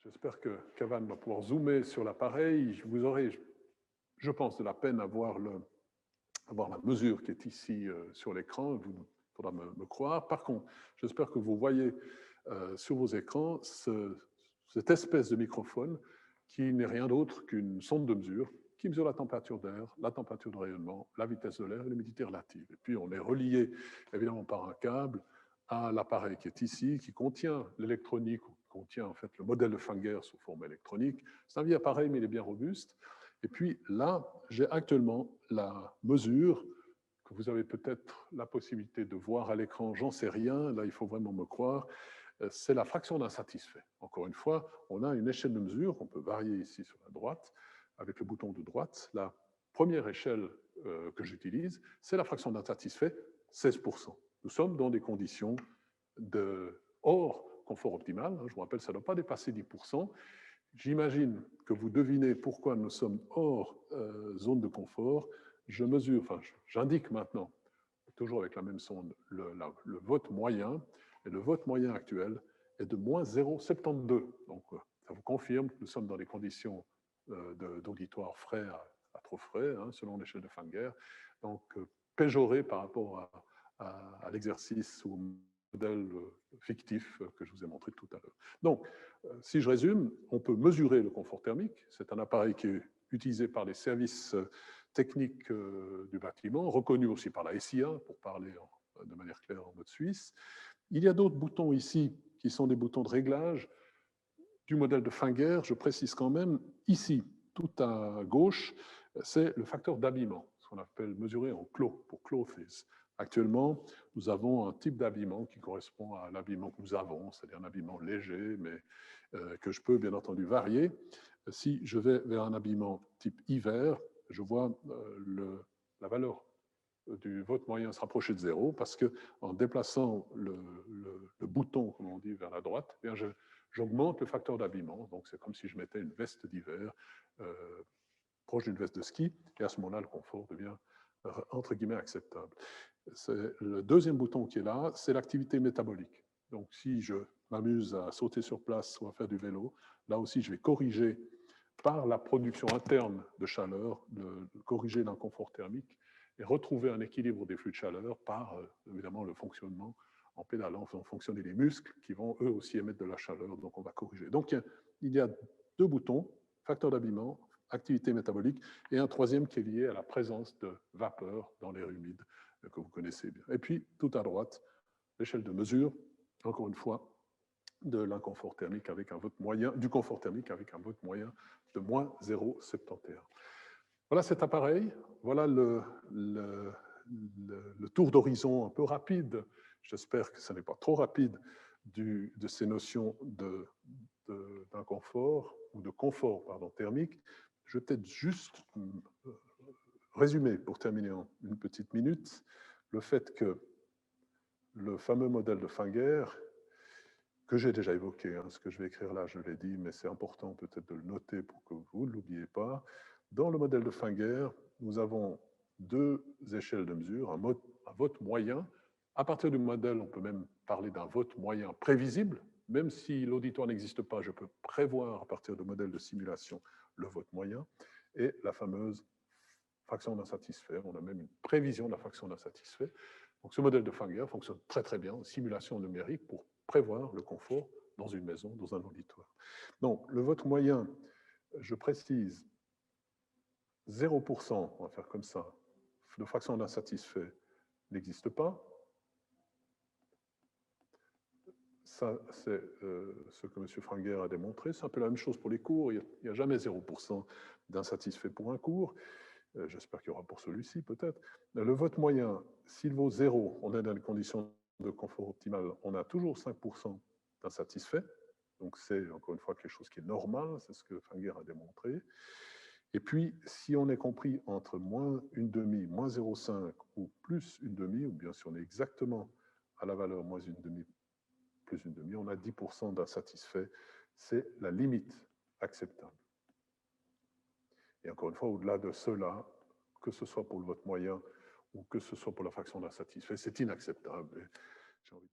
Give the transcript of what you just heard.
J'espère que Cavan va pouvoir zoomer sur l'appareil. Vous aurez, je pense, de la peine à voir, la mesure qui est ici sur l'écran. Il faudra me croire. Par contre, j'espère que vous voyez sur vos écrans cette espèce de microphone qui n'est rien d'autre qu'une sonde de mesure qui mesure la température d'air, la température de rayonnement, la vitesse de l'air et l'humidité relative. Et puis, on est relié, évidemment, par un câble à l'appareil qui est ici, qui contient l'électronique, contient en fait le modèle de Fanger sous forme électronique. C'est un vieil appareil, mais il est bien robuste. Et puis là, j'ai actuellement la mesure que vous avez peut-être la possibilité de voir à l'écran, j'en sais rien, là il faut vraiment me croire, c'est la fraction d'insatisfait. Encore une fois, on a une échelle de mesure qu'on peut varier ici sur la droite, avec le bouton de droite. La première échelle que j'utilise, c'est la fraction d'insatisfait, 16%. Nous sommes dans des conditions hors confort optimal. Je vous rappelle, ça ne doit pas dépasser 10%. J'imagine que vous devinez pourquoi nous sommes hors zone de confort. Je mesure, enfin, j'indique maintenant, toujours avec la même sonde, le vote moyen. Et le vote moyen actuel est de moins 0,72. Donc, ça vous confirme que nous sommes dans des conditions d'auditoire frais à trop frais, hein, selon l'échelle de Fanger. Donc, péjoré par rapport à l'exercice ou au modèle fictif que je vous ai montré tout à l'heure. Donc, si je résume, on peut mesurer le confort thermique. C'est un appareil qui est utilisé par les services techniques du bâtiment, reconnu aussi par la SIA, pour parler de manière claire en mode suisse. Il y a d'autres boutons ici qui sont des boutons de réglage du modèle de Fanger. Je précise quand même, ici, tout à gauche, c'est le facteur d'habillement, ce qu'on appelle mesuré en clos, pour clothes. Actuellement, nous avons un type d'habillement qui correspond à l'habillement que nous avons, c'est-à-dire un habillement léger, mais que je peux bien entendu varier. Si je vais vers un habillement type hiver, je vois la valeur du vote moyen se rapprocher de 0 parce qu'en déplaçant le bouton, comme on dit, vers la droite, eh bien j'augmente le facteur d'habillement. Donc c'est comme si je mettais une veste d'hiver proche d'une veste de ski, et à ce moment-là, le confort devient entre guillemets acceptable. Le deuxième bouton qui est là, c'est l'activité métabolique. Donc si je m'amuse à sauter sur place ou à faire du vélo, là aussi je vais corriger par la production interne de chaleur, corriger l'inconfort thermique et retrouver un équilibre des flux de chaleur par, évidemment, le fonctionnement en pédalant, en faisant fonctionner les muscles qui vont eux aussi émettre de la chaleur, donc on va corriger. Donc il y a deux boutons, facteur d'habillement, activité métabolique, et un troisième qui est lié à la présence de vapeur dans l'air humide, que vous connaissez bien. Et puis, tout à droite, l'échelle de mesure, encore une fois, de l'inconfort thermique avec un vote moyen, du confort thermique avec un vote moyen de moins 0,71. Voilà cet appareil, voilà le tour d'horizon un peu rapide, j'espère que ce n'est pas trop rapide, de ces notions d'inconfort, ou de confort pardon, thermique. Je vais peut-être juste résumer, pour terminer en une petite minute, le fait que le fameux modèle de Fanger, que j'ai déjà évoqué, hein, ce que je vais écrire là, je l'ai dit, mais c'est important peut-être de le noter pour que vous ne l'oubliez pas. Dans le modèle de Fanger, nous avons deux échelles de mesure, un vote moyen. À partir du modèle, on peut même parler d'un vote moyen prévisible. Même si l'auditoire n'existe pas, je peux prévoir à partir de modèles de simulation le vote moyen. Et la fameuse fraction d'insatisfait, on a même une prévision de la fraction d'insatisfait. Donc ce modèle de Fanger fonctionne très très bien en simulation numérique pour prévoir le confort dans une maison, dans un auditoire. Donc le vote moyen, je précise, 0%, on va faire comme ça, de fraction d'insatisfait n'existe pas. Ça, c'est ce que M. Fanger a démontré. C'est un peu la même chose pour les cours. Il n'y a jamais 0% d'insatisfait pour un cours. J'espère qu'il y aura pour celui-ci, peut-être. Le vote moyen, s'il vaut 0, on est dans des conditions de confort optimal, on a toujours 5% d'insatisfait. Donc, c'est encore une fois quelque chose qui est normal, c'est ce que Fanger a démontré. Et puis, si on est compris entre moins une demi, moins 0,5 ou plus une demi, ou bien si on est exactement à la valeur moins une demi, plus une demi, on a 10% d'insatisfait. C'est la limite acceptable. Et encore une fois, au-delà de cela, que ce soit pour le vote moyen ou que ce soit pour la fraction d'insatisfait, c'est inacceptable.